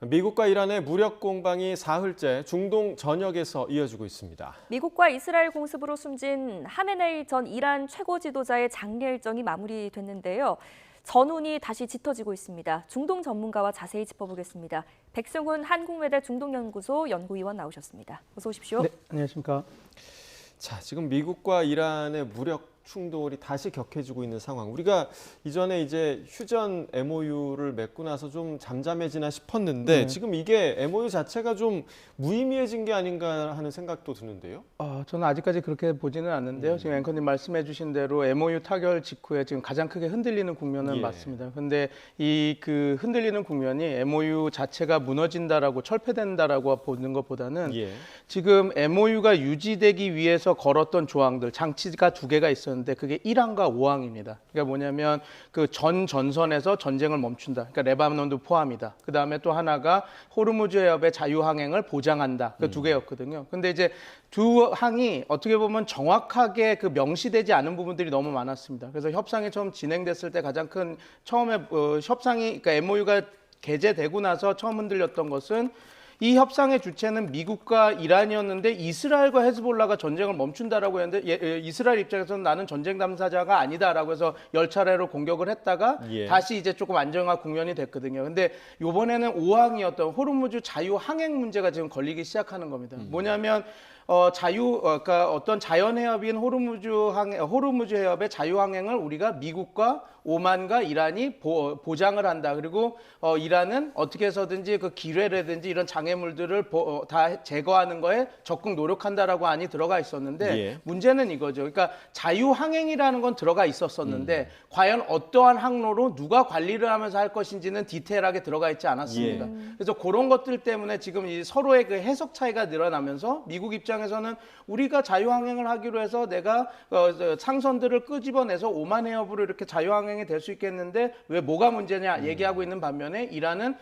미국과 이란의 무력 공방이 사흘째 중동 전역에서 이어지고 있습니다. 미국과 이스라엘 공습으로 숨진 하메네이 전 이란 최고 지도자의 장례 일정이 마무리됐는데요. 전운이 다시 짙어지고 있습니다. 중동 전문가와 자세히 짚어보겠습니다. 백승훈 한국외대 중동연구소 연구위원 나오셨습니다. 어서 오십시오. 네, 안녕하십니까. 자, 지금 미국과 이란의 무력 충돌이 다시 격해지고 있는 상황. 우리가 이전에 이제 휴전 MOU를 맺고 나서 좀 잠잠해지나 싶었는데 지금 이게 MOU 자체가 좀 무의미해진 게 아닌가 하는 생각도 드는데요. 저는 아직까지 그렇게 보지는 않는데요. 지금 앵커님 말씀해 주신 대로 MOU 타결 직후에 지금 가장 크게 흔들리는 국면은 맞습니다. 그런데 이 그 흔들리는 국면이 MOU 자체가 무너진다라고 철폐된다라고 보는 것보다는 지금 MOU가 유지되기 위해서 걸었던 조항들, 장치가 두 개가 있었는데 그게 1항과 5항입니다. 그러니까 뭐냐면 그 전선에서 전쟁을 멈춘다. 그러니까 레바논도 포함이다. 그 다음에 또 하나가 호르무즈 해협의 자유항행을 보장한다. 그 두 개였거든요. 근데 이제 두 항이 어떻게 보면 정확하게 그 명시되지 않은 부분들이 너무 많았습니다. 그래서 협상이 처음 진행됐을 때 가장 큰 처음에 협상이 그러니까 MOU가 개재되고 나서 처음 흔들렸던 것은 이 협상의 주체는 미국과 이란이었는데 이스라엘과 헤즈볼라가 전쟁을 멈춘다라고 했는데 이스라엘 입장에서는 나는 전쟁 당사자가 아니다라고 해서 10차례로 공격을 했다가 다시 이제 조금 안정화 국면이 됐거든요. 근데 이번에는 5항이었던 호르무즈 자유 항행 문제가 지금 걸리기 시작하는 겁니다. 뭐냐면 그러니까 어떤 자연해협인 호르무즈 해협의 자유항행을 우리가 미국과 오만과 이란이 보장을 한다. 그리고 이란은 어떻게 해서든지 그 기뢰라든지 이런 장애물들을 다 제거하는 거에 적극 노력한다라고 안이 들어가 있었는데 문제는 이거죠. 그러니까 자유항행이라는 건 들어가 있었었는데 과연 어떠한 항로로 누가 관리를 하면서 할 것인지는 디테일하게 들어가 있지 않았습니다. 그래서 그런 것들 때문에 지금 이 서로의 그 해석 차이가 늘어나면서 미국 입장에서는 우리가 자유항행을 하기로 해서 내가 상선들을 끄집어내서 오만 해협으로 이렇게 자유항행이 될 수 있겠는데 왜 뭐가 문제냐 얘기하고 있는 반면에 이란은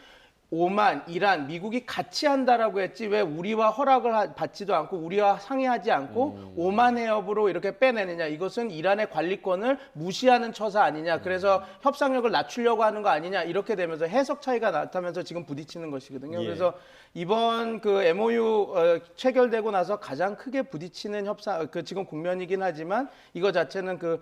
오만, 이란, 미국이 같이 한다라고 했지 왜 우리와 허락을 받지도 않고 우리와 상의하지 않고 오만 해협으로 이렇게 빼내느냐. 이것은 이란의 관리권을 무시하는 처사 아니냐. 그래서 협상력을 낮추려고 하는 거 아니냐. 이렇게 되면서 해석 차이가 나타나면서 지금 부딪히는 것이거든요. 그래서 이번 그 MOU 체결되고 나서 가장 크게 부딪히는 협상 지금 국면이긴 하지만 이거 자체는 그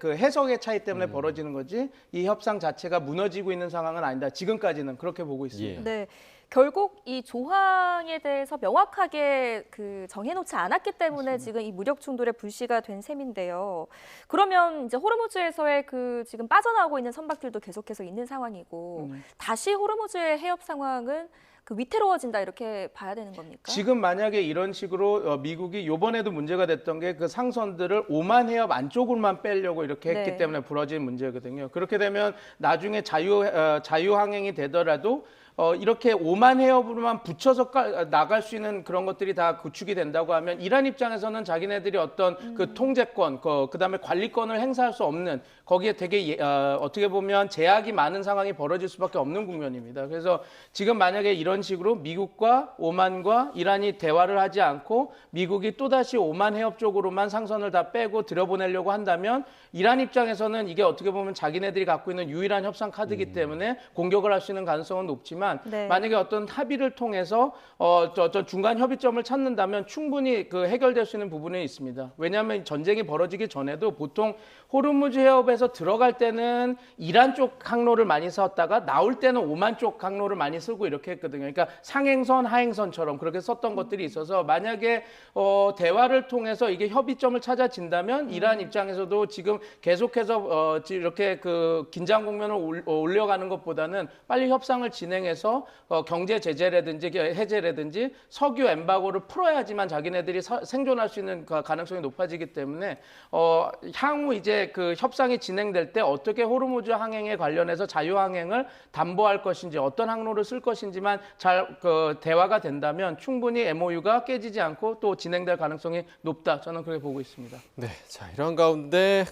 해석의 차이 때문에 벌어지는 거지 이 협상 자체가 무너지고 있는 상황은 아니다. 지금까지는 그렇게 보고 있습니다. 네. 결국 이 조항에 대해서 명확하게 정해놓지 않았기 때문에 지금 이 무력 충돌의 불씨가 된 셈인데요. 그러면 이제 호르무즈에서의 지금 빠져나오고 있는 선박들도 계속해서 있는 상황이고 다시 호르무즈의 해협 상황은 위태로워진다 이렇게 봐야 되는 겁니까? 지금 만약에 이런 식으로 미국이 이번에도 문제가 됐던 게 그 상선들을 오만 해협 안쪽으로만 빼려고 이렇게 했기 때문에 벌어진 문제거든요. 그렇게 되면 나중에 자유항행이 되더라도 이렇게 오만 해협으로만 붙여서 나갈 수 있는 그런 것들이 다 구축이 된다고 하면 이란 입장에서는 자기네들이 어떤 그 통제권, 그다음에 관리권을 행사할 수 없는 거기에 되게 어떻게 보면 제약이 많은 상황이 벌어질 수밖에 없는 국면입니다. 그래서 지금 만약에 이런 식으로 미국과 오만과 이란이 대화를 하지 않고 미국이 또다시 오만 해협 쪽으로만 상선을 다 빼고 들여보내려고 한다면 이란 입장에서는 이게 어떻게 보면 자기네들이 갖고 있는 유일한 협상 카드이기 때문에 공격을 할 수 있는 가능성은 높지만 만약에 어떤 합의를 통해서 어떤 중간 협의점을 찾는다면 충분히 해결될 수 있는 부분이 있습니다. 왜냐하면 전쟁이 벌어지기 전에도 보통 호르무즈 해협에서 들어갈 때는 이란 쪽 항로를 많이 썼다가 나올 때는 오만 쪽 항로를 많이 쓰고 이렇게 했거든요. 그러니까 상행선, 하행선처럼 그렇게 썼던 것들이 있어서 만약에 대화를 통해서 이게 협의점을 찾아진다면 이란 입장에서도 지금 계속해서 이렇게 긴장 국면을 올려가는 것보다는 빨리 협상을 진행해서 경제 제재라든지 해제라든지 석유 엠바고를 풀어야지만 자기네들이 생존할 수 있는 가능성이 높아지기 때문에 향후 이제 협상이 진행될 때 어떻게 호르무즈 항행에 관련해서 자유항행을 담보할 것인지 어떤 항로를 쓸 것인지만 잘 대화가 된다면 충분히 MOU가 깨지지 않고 또 진행될 가능성이 높다. 저는 그렇게 보고 있습니다. 네, 자 이런 가운데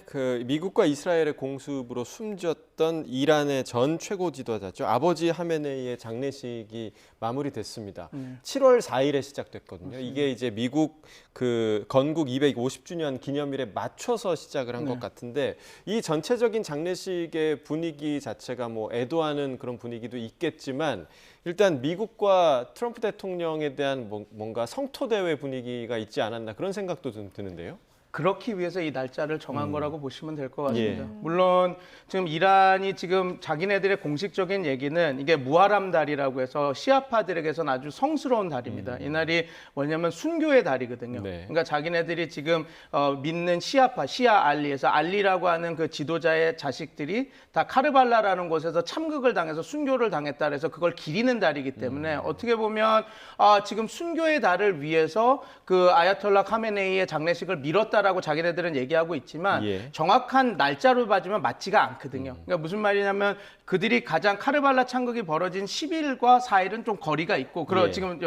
미국과 이스라엘의 공습으로 숨졌던 있었던 이란의 전 최고 지도자죠. 아버지 하메네이의 장례식이 마무리됐습니다. 7월 4일에 시작됐거든요. 이게 이제 미국 그 건국 250주년 기념일에 맞춰서 시작을 한 것 같은데 이 전체적인 장례식의 분위기 자체가 뭐 애도하는 그런 분위기도 있겠지만 일단 미국과 트럼프 대통령에 대한 뭔가 성토대회 분위기가 있지 않았나 그런 생각도 좀 드는데요. 그렇기 위해서 이 날짜를 정한 거라고 보시면 될 것 같습니다. 예. 물론 지금 이란이 지금 자기네들의 공식적인 얘기는 이게 무하람 달이라고 해서 시아파들에게서는 아주 성스러운 달입니다. 이 날이 뭐냐면 순교의 달이거든요. 네. 그러니까 자기네들이 지금 믿는 시아파, 시아 알리에서 알리라고 하는 그 지도자의 자식들이 다 카르발라라는 곳에서 참극을 당해서 순교를 당했다 그래서 그걸 기리는 달이기 때문에 어떻게 보면 지금 순교의 달을 위해서 그 아야톨라 카메네이의 장례식을 미뤘다라고 자기네들은 얘기하고 있지만 예. 정확한 날짜로 봐주면 맞지가 않거든요. 그러니까 무슨 말이냐면 그들이 가장 카르발라 참극이 벌어진 10일과 4일은 좀 거리가 있고 예. 지금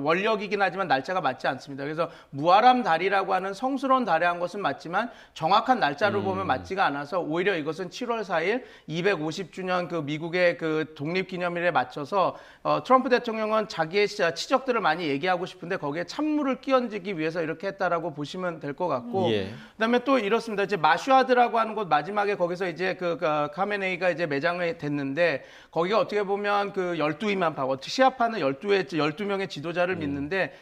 원력이긴 하지만 날짜가 맞지 않습니다. 그래서 무하람 달이라고 하는 성스러운 달에 한 것은 맞지만 정확한 날짜로 보면 맞지가 않아서 오히려 이것은 7월 4일 250주년 그 미국의 그 독립기념일에 맞춰서 트럼프 대통령은 자기의 치적들을 많이 얘기하고 싶은데 거기에 찬물을 끼얹기 위해서 이렇게 했다라고 보시면 될 것 같고 예. 그다음에 또 이렇습니다. 이제 마슈아드라고 하는 곳 마지막에 거기서 이제 그 카메네이가 이제 매장이 됐는데 거기가 어떻게 보면 그 12이만 시아파는 12명의 지도자를 믿는데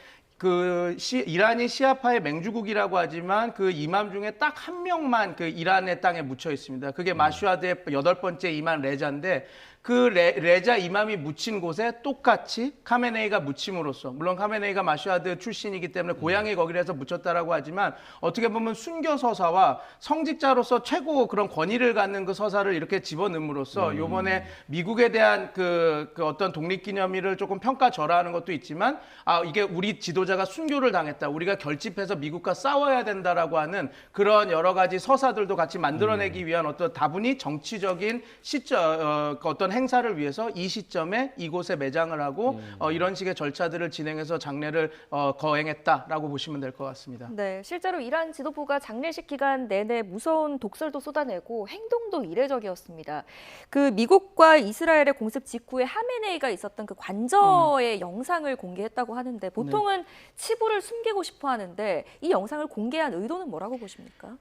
이란이 시아파의 맹주국이라고 하지만 그 이맘 중에 딱 한 명만 그 이란의 땅에 묻혀 있습니다. 그게 마슈아드의 8번째 이맘 레자인데 그 레자 이맘이 묻힌 곳에 똑같이 카메네이가 묻힘으로써 물론 카메네이가 마슈아드 출신이기 때문에 고향이 거기를 해서 묻혔다라고 하지만 어떻게 보면 순교 서사와 성직자로서 최고 그런 권위를 갖는 그 서사를 이렇게 집어넣음으로써 요번에 미국에 대한 그 어떤 독립기념일을 조금 평가절하하는 것도 있지만 이게 우리 지도자가 순교를 당했다. 우리가 결집해서 미국과 싸워야 된다라고 하는 그런 여러 가지 서사들도 같이 만들어내기 위한 어떤 다분히 정치적인 시점 어떤 행사를 위해서 이 시점에 이곳에 매장을 하고 이런 식의 절차들을 진행해서 장례를 거행했다라고 보시면 될 것 같습니다. 네, 실제로 이란 지도부가 장례식 기간 내내 무서운 독설도 쏟아내고 행동도 이례적이었습니다. 그 미국과 이스라엘의 공습 직후에 하메네이가 있었던 그 관저의 영상을 공개했다고 하는데 보통은 치부를 숨기고 싶어 하는데 이 영상을 공개한 의도는 뭐라고 보십니까?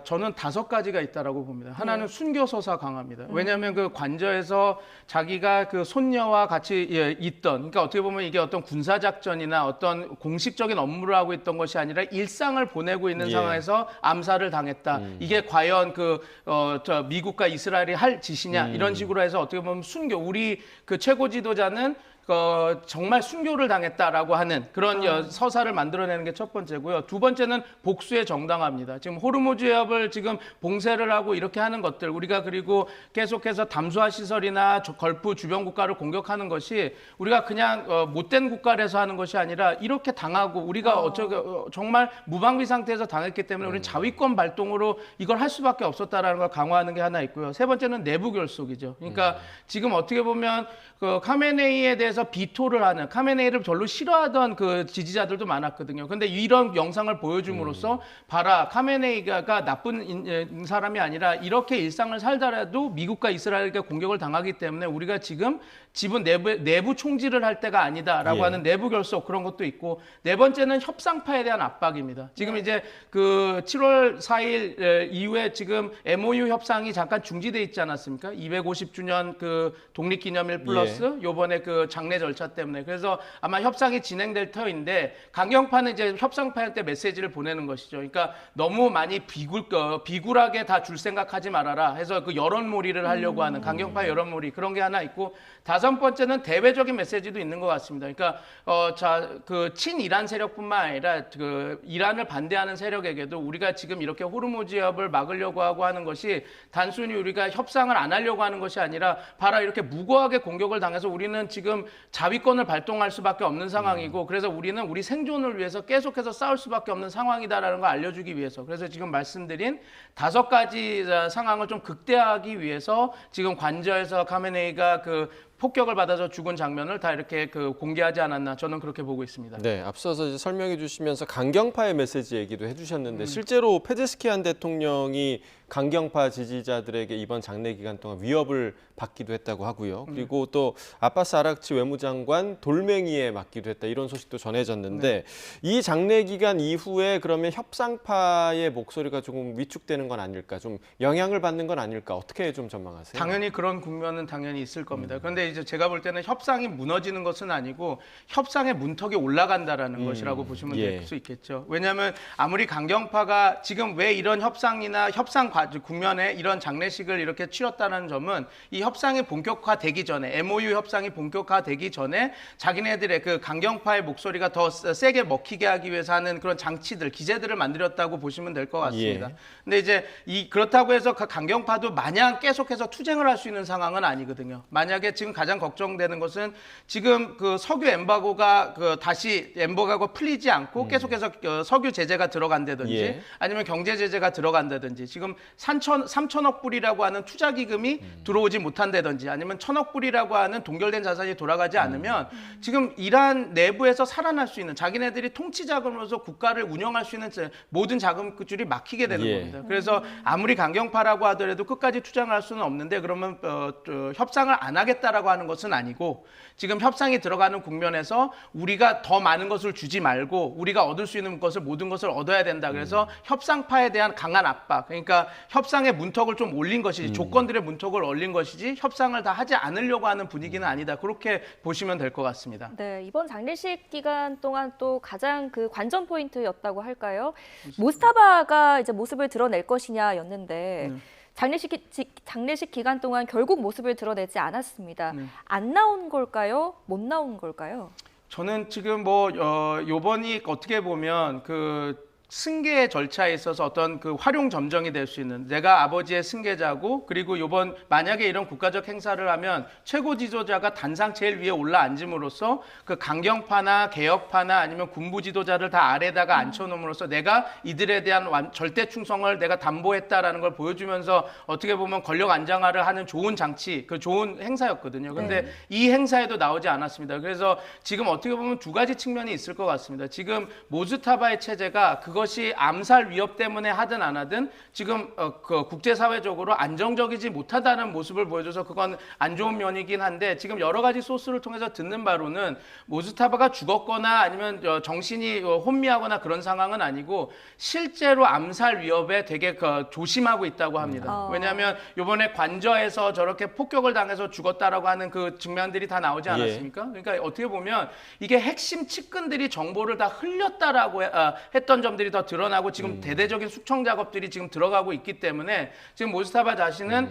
저는 5가지가 있다라고 봅니다. 하나는 순교서사 강화입니다. 왜냐하면 그 관저에서 자기가 그 손녀와 같이 있던, 그러니까 어떻게 보면 이게 어떤 군사작전이나 어떤 공식적인 업무를 하고 있던 것이 아니라 일상을 보내고 있는 상황에서 암살을 당했다. 이게 과연 미국과 이스라엘이 할 짓이냐 이런 식으로 해서 어떻게 보면 순교, 우리 그 최고 지도자는 정말 순교를 당했다라고 하는 그런 서사를 만들어내는 게 첫 번째고요. 두 번째는 복수의 정당화입니다. 지금 호르무즈 해협을 지금 봉쇄를 하고 이렇게 하는 것들 우리가 그리고 계속해서 담수화 시설이나 걸프 주변 국가를 공격하는 것이 우리가 그냥 못된 국가에서 하는 것이 아니라 이렇게 당하고 우리가 정말 무방비 상태에서 당했기 때문에 우리는 자위권 발동으로 이걸 할 수밖에 없었다라는 걸 강화하는 게 하나 있고요. 세 번째는 내부 결속이죠. 그러니까 지금 어떻게 보면 그 카메네이에 대해서 비토를 하는 카메네이를 별로 싫어하던 그 지지자들도 많았거든요. 근데 이런 영상을 보여줌으로써 봐라 카메네이가 나쁜 사람이 아니라 이렇게 일상을 살더라도 미국과 이스라엘에게 공격을 당하기 때문에 우리가 지금 지분 내부 총질을 할 때가 아니다라고 하는 내부 결속 그런 것도 있고 네 번째는 협상파에 대한 압박입니다. 지금 이제 그 7월 4일 이후에 지금 MOU 협상이 잠깐 중지돼 있지 않았습니까? 250주년 그 독립기념일 플러스 요번에 그 장례 절차 때문에 그래서 아마 협상이 진행될 터인데 강경파는 이제 협상파한테 메시지를 보내는 것이죠. 그러니까 너무 많이 비굴하게 다 줄 생각하지 말아라 해서 그 여론몰이를 하려고 하는 강경파 여론몰이 그런 게 하나 있고 다섯 번째는 대외적인 메시지도 있는 것 같습니다. 그러니까 그 친이란 세력뿐만 아니라 그 이란을 반대하는 세력에게도 우리가 지금 이렇게 호르무즈 해협을 막으려고 하고 하는 것이 단순히 우리가 협상을 안 하려고 하는 것이 아니라 봐라 이렇게 무고하게 공격을 당해서 우리는 지금 자위권을 발동할 수밖에 없는 상황이고 그래서 우리는 우리 생존을 위해서 계속해서 싸울 수밖에 없는 상황이다라는 걸 알려주기 위해서 그래서 지금 말씀드린 5가지 상황을 좀 극대화하기 위해서 지금 관저에서 카메네이가 그 폭격을 받아서 죽은 장면을 다 이렇게 공개하지 않았나 저는 그렇게 보고 있습니다. 네, 앞서서 이제 설명해 주시면서 강경파의 메시지 얘기도 해주셨는데 실제로 페제스키안 대통령이 강경파 지지자들에게 이번 장례 기간 동안 위협을 받기도 했다고 하고요. 그리고 또 아바스 아락치 외무장관 돌멩이에 맞기도 했다 이런 소식도 전해졌는데 이 장례 기간 이후에 그러면 협상파의 목소리가 조금 위축되는 건 아닐까, 좀 영향을 받는 건 아닐까, 어떻게 좀 전망하세요? 당연히 그런 국면은 당연히 있을 겁니다. 그런데 이제 제가 볼 때는 협상이 무너지는 것은 아니고 협상의 문턱이 올라간다라는 것이라고 보시면 될 수 있겠죠. 왜냐하면 아무리 강경파가 지금 왜 이런 협상이나 협상 국면에 이런 장례식을 이렇게 치렀다는 점은 이 협상이 본격화되기 전에 MOU 협상이 본격화되기 전에 자기네들의 그 강경파의 목소리가 더 세게 먹히게 하기 위해서 하는 그런 장치들, 기제들을 만들었다고 보시면 될 것 같습니다. 근데 이제 그렇다고 해서 그 강경파도 마냥 계속해서 투쟁을 할 수 있는 상황은 아니거든요. 만약에 지금 가장 걱정되는 것은 지금 그 석유 엠바고가 다시 엠바고가 풀리지 않고 계속해서 석유 제재가 들어간다든지 아니면 경제 제재가 들어간다든지 지금 3천억 불이라고 하는 투자 기금이 들어오지 못한다든지 아니면 1,000억 불이라고 하는 동결된 자산이 돌아가지 않으면 지금 이란 내부에서 살아날 수 있는 자기네들이 통치 자금으로서 국가를 운영할 수 있는 모든 자금줄이 막히게 되는 겁니다. 그래서 아무리 강경파라고 하더라도 끝까지 투쟁할 수는 없는데 그러면 협상을 안 하겠다라고 하는 것은 아니고 지금 협상이 들어가는 국면에서 우리가 더 많은 것을 주지 말고 우리가 얻을 수 있는 것을 모든 것을 얻어야 된다. 그래서 협상파에 대한 강한 압박, 그러니까 협상의 문턱을 좀 올린 것이지 조건들의 문턱을 올린 것이지 협상을 다 하지 않으려고 하는 분위기는 아니다. 그렇게 보시면 될 것 같습니다. 네, 이번 장례식 기간 동안 또 가장 그 관전 포인트였다고 할까요? 모스타바가 이제 모습을 드러낼 것이냐였는데 장례식 기간 동안 결국 모습을 드러내지 않았습니다. 안 나온 걸까요? 못 나온 걸까요? 저는 지금 요번이 어떻게 보면 승계 절차에 있어서 어떤 활용 점정이 될 수 있는 내가 아버지의 승계자고 그리고 요번 만약에 이런 국가적 행사를 하면 최고 지도자가 단상 제일 위에 올라앉음으로써 그 강경파나 개혁파나 아니면 군부 지도자를 다 아래다가 앉혀놓음으로써 내가 이들에 대한 절대 충성을 내가 담보했다라는 걸 보여주면서 어떻게 보면 권력 안정화를 하는 좋은 장치, 좋은 행사였거든요. 근데 이 행사에도 나오지 않았습니다. 그래서 지금 어떻게 보면 두 가지 측면이 있을 것 같습니다. 지금 모즈타바의 체제가 그것이 암살 위협 때문에 하든 안 하든 지금 국제사회적으로 안정적이지 못하다는 모습을 보여줘서 그건 안 좋은 면이긴 한데 지금 여러 가지 소스를 통해서 듣는 바로는 모스타바가 죽었거나 아니면 정신이 혼미하거나 그런 상황은 아니고 실제로 암살 위협에 되게 조심하고 있다고 합니다. 왜냐하면 이번에 관저에서 저렇게 폭격을 당해서 죽었다라고 하는 그 증명들이 다 나오지 않았습니까? 그러니까 어떻게 보면 이게 핵심 측근들이 정보를 다 흘렸다라고 했던 점들이 더 드러나고 지금 대대적인 숙청 작업들이 지금 들어가고 있기 때문에 지금 모스타바 자신은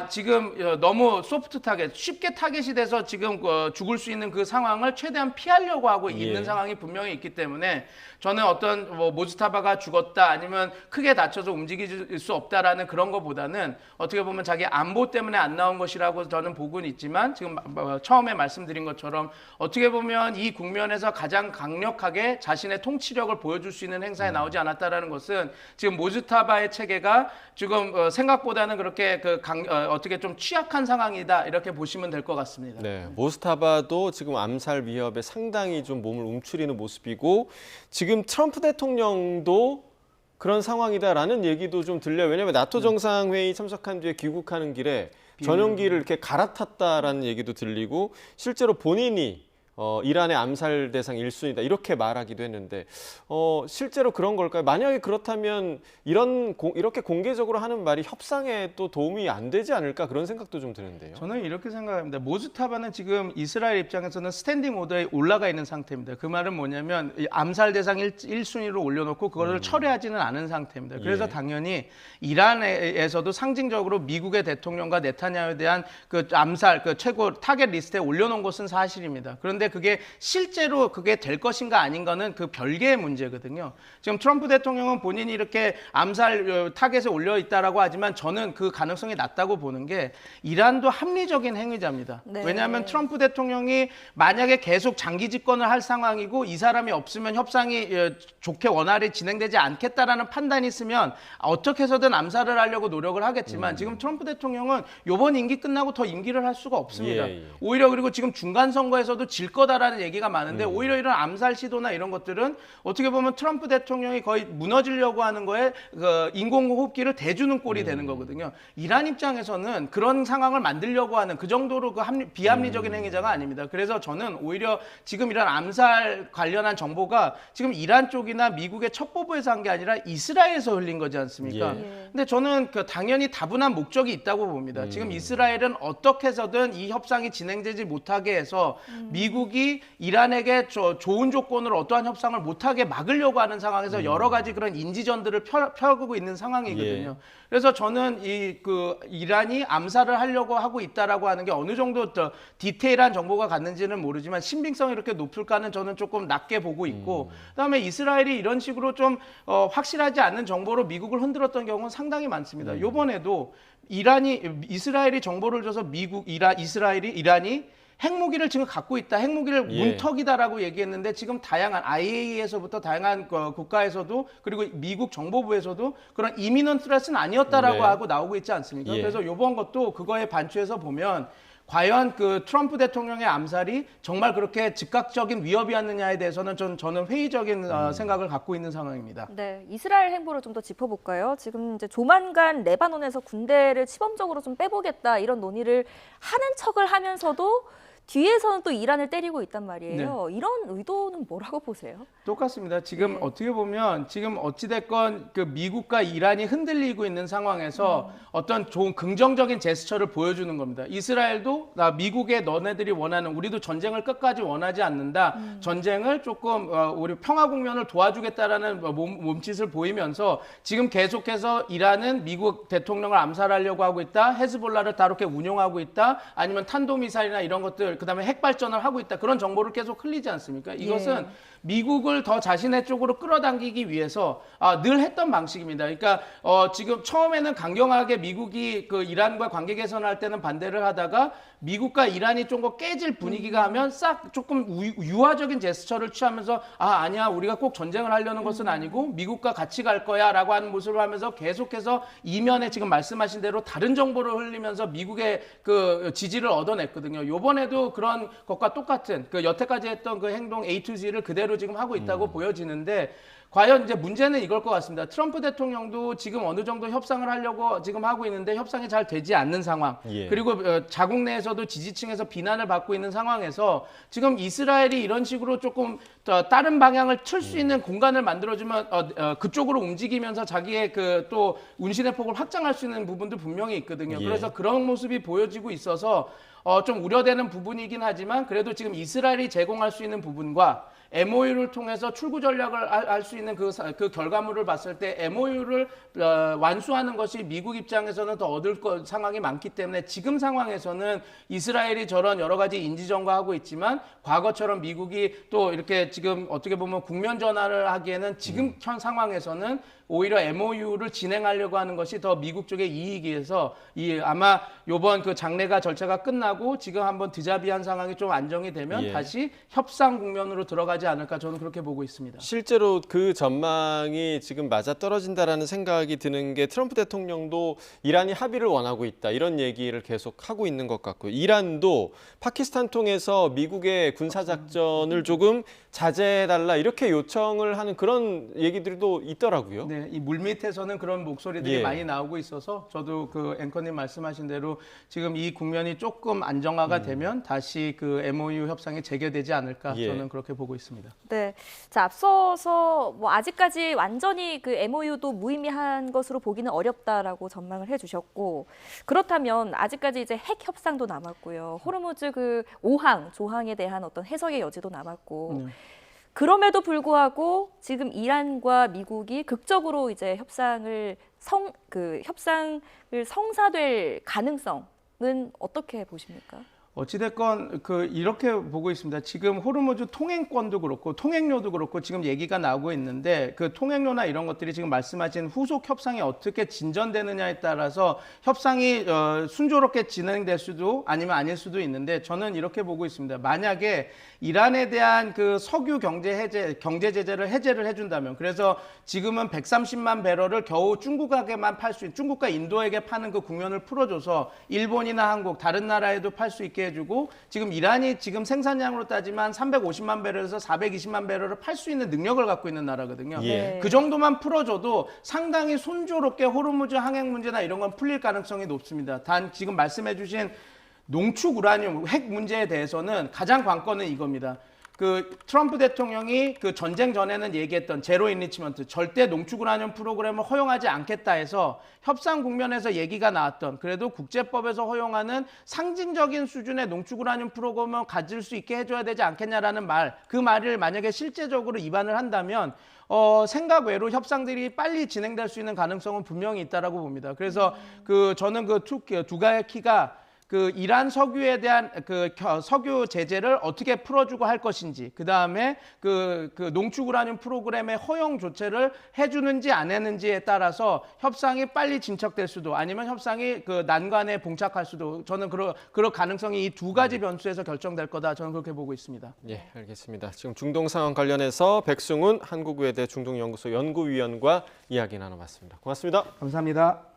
지금 너무 소프트 타겟, 쉽게 타겟이 돼서 지금 죽을 수 있는 그 상황을 최대한 피하려고 하고 있는 상황이 분명히 있기 때문에 저는 어떤 모스타바가 죽었다 아니면 크게 다쳐서 움직일 수 없다라는 그런 것보다는 어떻게 보면 자기 안보 때문에 안 나온 것이라고 저는 보고는 있지만 지금 처음에 말씀드린 것처럼 어떻게 보면 이 국면에서 가장 강력하게 자신의 통치력을 보여줄 수 있는 행사에 나오지 않았다라는 것은 지금 모스타바의 체계가 지금 생각보다는 그렇게 어떻게 좀 취약한 상황이다 이렇게 보시면 될 것 같습니다. 네, 모스타바도 지금 암살 위협에 상당히 좀 몸을 움츠리는 모습이고 지금 트럼프 대통령도 그런 상황이다라는 얘기도 좀 들려요. 왜냐하면 나토 정상회의 참석한 뒤에 귀국하는 길에 전용기를 이렇게 갈아탔다라는 얘기도 들리고 실제로 본인이 이란의 암살 대상 1순위다 이렇게 말하기도 했는데 실제로 그런 걸까요? 만약에 그렇다면 이렇게 공개적으로 하는 말이 협상에 또 도움이 안 되지 않을까 그런 생각도 좀 드는데요. 저는 이렇게 생각합니다. 모스타바는 지금 이스라엘 입장에서는 스탠딩 오더에 올라가 있는 상태입니다. 그 말은 뭐냐면 암살 대상 1순위로 올려놓고 그거를 철회하지는 않은 상태입니다. 그래서 당연히 이란에서도 상징적으로 미국의 대통령과 네타냐후에 대한 그 암살 최고 타겟 리스트에 올려놓은 것은 사실입니다. 그런데 그런데 그게 실제로 그게 될 것인가 아닌가는 그 별개의 문제거든요. 지금 트럼프 대통령은 본인이 이렇게 암살 타겟에 올려 있다라고 하지만 저는 그 가능성이 낮다고 보는 게 이란도 합리적인 행위자입니다. 네. 왜냐하면 트럼프 대통령이 만약에 계속 장기 집권을 할 상황이고 이 사람이 없으면 협상이 좋게 원활히 진행되지 않겠다라는 판단이 있으면 어떻게 해서든 암살을 하려고 노력을 하겠지만 지금 트럼프 대통령은 이번 임기 끝나고 더 임기를 할 수가 없습니다. 예. 오히려 그리고 지금 중간 선거에서도 질 거다라는 얘기가 많은데 오히려 이런 암살 시도나 이런 것들은 어떻게 보면 트럼프 대통령이 거의 무너지려고 하는 거에 그 인공호흡기를 대주는 꼴이 되는 거거든요. 이란 입장에서는 그런 상황을 만들려고 하는 그 정도로 그 비합리적인 행위자가 아닙니다. 그래서 저는 오히려 지금 이런 암살 관련한 정보가 지금 이란 쪽이나 미국의 첩보부에서 한 게 아니라 이스라엘에서 흘린 거지 않습니까? 예. 근데 저는 그 당연히 다분한 목적이 있다고 봅니다. 지금 이스라엘은 어떻게 해서든 이 협상이 진행되지 못하게 해서 미국이 이란에게 좋은 조건으로 어떠한 협상을 못하게 막으려고 하는 상황에서 여러 가지 그런 인지전들을 펴고 있는 상황이거든요. 예. 그래서 저는 이란이 암살을 하려고 하고 있다라고 하는 게 어느 정도 더 디테일한 정보가 갔는지는 모르지만 신빙성이 이렇게 높을까는 저는 조금 낮게 보고 있고 그다음에 이스라엘이 이런 식으로 좀 확실하지 않은 정보로 미국을 흔들었던 경우는 상당히 많습니다. 이번에도 이스라엘이 정보를 줘서 이란이 핵무기를 지금 갖고 있다. 핵무기를 예. 문턱이다라고 얘기했는데 지금 다양한 IAEA에서부터 다양한 국가에서도 그리고 미국 정보부에서도 그런 이미넌 트레스는 아니었다라고 네. 하고 나오고 있지 않습니까? 예. 그래서 이번 것도 그거에 반추해서 보면 과연 그 트럼프 대통령의 암살이 정말 그렇게 즉각적인 위협이었느냐에 대해서는 저는 회의적인 생각을 갖고 있는 상황입니다. 네, 이스라엘 행보를 좀 더 짚어볼까요? 지금 이제 조만간 레바논에서 군대를 시범적으로 좀 빼보겠다 이런 논의를 하는 척을 하면서도 뒤에서는 또 이란을 때리고 있단 말이에요. 이런 의도는 뭐라고 보세요? 똑같습니다. 지금 어떻게 보면 지금 어찌됐건 그 미국과 이란이 흔들리고 있는 상황에서 어떤 좋은 긍정적인 제스처를 보여주는 겁니다. 이스라엘도 미국의 너네들이 원하는 우리도 전쟁을 끝까지 원하지 않는다. 전쟁을 조금 우리 평화 국면을 도와주겠다라는 몸짓을 보이면서 지금 계속해서 이란은 미국 대통령을 암살하려고 하고 있다. 헤즈볼라를 다르게 운용하고 있다. 아니면 탄도미사일이나 이런 것들 그다음에 핵발전을 하고 있다. 그런 정보를 계속 흘리지 않습니까? 이것은 미국을 더 자신의 쪽으로 끌어당기기 위해서 늘 했던 방식입니다. 그러니까 지금 처음에는 강경하게 미국이 그 이란과 관계 개선할 때는 반대를 하다가 미국과 이란이 좀 더 깨질 분위기가 하면 싹 조금 유화적인 제스처를 취하면서 아니야 우리가 꼭 전쟁을 하려는 것은 아니고 미국과 같이 갈 거야 라고 하는 모습을 하면서 계속해서 이면에 지금 말씀하신 대로 다른 정보를 흘리면서 미국의 그 지지를 얻어냈거든요. 요번에도 그런 것과 똑같은 그 여태까지 했던 그 행동 A to Z를 그대로 지금 하고 있다고 보여지는데 과연 이제 문제는 이걸 것 같습니다. 트럼프 대통령도 지금 어느 정도 협상을 하려고 지금 하고 있는데 협상이 잘 되지 않는 상황. 예. 그리고 자국 내에서도 지지층에서 비난을 받고 있는 상황에서 지금 이스라엘이 이런 식으로 조금 다른 방향을 틀 수 있는 공간을 만들어주면 그쪽으로 움직이면서 자기의 그 또 운신의 폭을 확장할 수 있는 부분도 분명히 있거든요. 예. 그래서 그런 모습이 보여지고 있어서 좀 우려되는 부분이긴 하지만 그래도 지금 이스라엘이 제공할 수 있는 부분과 MOU를 통해서 출구 전략을 할 수 있는 그 결과물을 봤을 때 MOU를 완수하는 것이 미국 입장에서는 더 얻을 상황이 많기 때문에 지금 상황에서는 이스라엘이 저런 여러 가지 인지전과하고 있지만 과거처럼 미국이 또 이렇게 지금 어떻게 보면 국면 전환을 하기에는 지금 현 상황에서는 오히려 MOU를 진행하려고 하는 것이 더 미국 쪽의 이익이어서 아마 이번 그 장례가 절차가 끝나고 지금 한번 드자비한 상황이 좀 안정이 되면 다시 협상 국면으로 들어가지 않을까 저는 그렇게 보고 있습니다. 실제로 그 전망이 지금 맞아떨어진다라는 생각이 드는 게 트럼프 대통령도 이란이 합의를 원하고 있다 이런 얘기를 계속 하고 있는 것 같고 이란도 파키스탄 통해서 미국의 군사작전을 조금 자제해달라 이렇게 요청을 하는 그런 얘기들도 있더라고요. 네, 이 물밑에서는 그런 목소리들이 많이 나오고 있어서 저도 그 앵커님 말씀하신 대로 지금 이 국면이 조금 안정화가 되면 다시 그 MOU 협상이 재개되지 않을까 저는 그렇게 보고 있습니다. 네, 자 앞서서 뭐 아직까지 완전히 그 MOU도 무의미한 것으로 보기는 어렵다라고 전망을 해주셨고 그렇다면 아직까지 이제 핵 협상도 남았고요. 호르무즈 그 5항 조항에 대한 어떤 해석의 여지도 남았고. 그럼에도 불구하고 지금 이란과 미국이 극적으로 이제 협상을 성사될 가능성은 어떻게 보십니까? 어찌됐건 이렇게 보고 있습니다. 지금 호르무즈 통행권도 그렇고 통행료도 그렇고 지금 얘기가 나오고 있는데 그 통행료나 이런 것들이 지금 말씀하신 후속 협상이 어떻게 진전되느냐에 따라서 협상이 순조롭게 진행될 수도 아니면 아닐 수도 있는데 저는 이렇게 보고 있습니다. 만약에 이란에 대한 그 석유 경제 제재를 해제를 해준다면 그래서 지금은 130만 배럴을 겨우 중국에게만 팔 수 있는 중국과 인도에게 파는 그 국면을 풀어줘서 일본이나 한국 다른 나라에도 팔 수 있게 해주고 지금 이란이 지금 생산량으로 따지면 350만 배럴에서 420만 배럴을 팔 수 있는 능력을 갖고 있는 나라거든요. 예. 그 정도만 풀어줘도 상당히 순조롭게 호르무즈 항행 문제나 이런 건 풀릴 가능성이 높습니다. 단 지금 말씀해주신 농축 우라늄 핵 문제에 대해서는 가장 관건은 이겁니다. 그 트럼프 대통령이 그 전쟁 전에는 얘기했던 제로 인리치먼트 절대 농축 우라늄 프로그램을 허용하지 않겠다 해서 협상 국면에서 얘기가 나왔던 그래도 국제법에서 허용하는 상징적인 수준의 농축 우라늄 프로그램을 가질 수 있게 해줘야 되지 않겠냐라는 그 말을 만약에 실제적으로 위반을 한다면 생각 외로 협상들이 빨리 진행될 수 있는 가능성은 분명히 있다라고 봅니다. 그래서 저는 두 가지 키가 그 이란 석유에 대한 그 석유 제재를 어떻게 풀어주고 할 것인지, 그 다음에 그 농축 우라늄 프로그램의 허용 조치를 해주는지 안 했는지에 따라서 협상이 빨리 진척될 수도, 아니면 협상이 그 난관에 봉착할 수도, 저는 그럴 가능성이 이 두 가지 변수에서 결정될 거다, 저는 그렇게 보고 있습니다. 예, 알겠습니다. 지금 중동 상황 관련해서 백승훈 한국외대 중동연구소 연구위원과 이야기 나눠봤습니다. 고맙습니다. 감사합니다.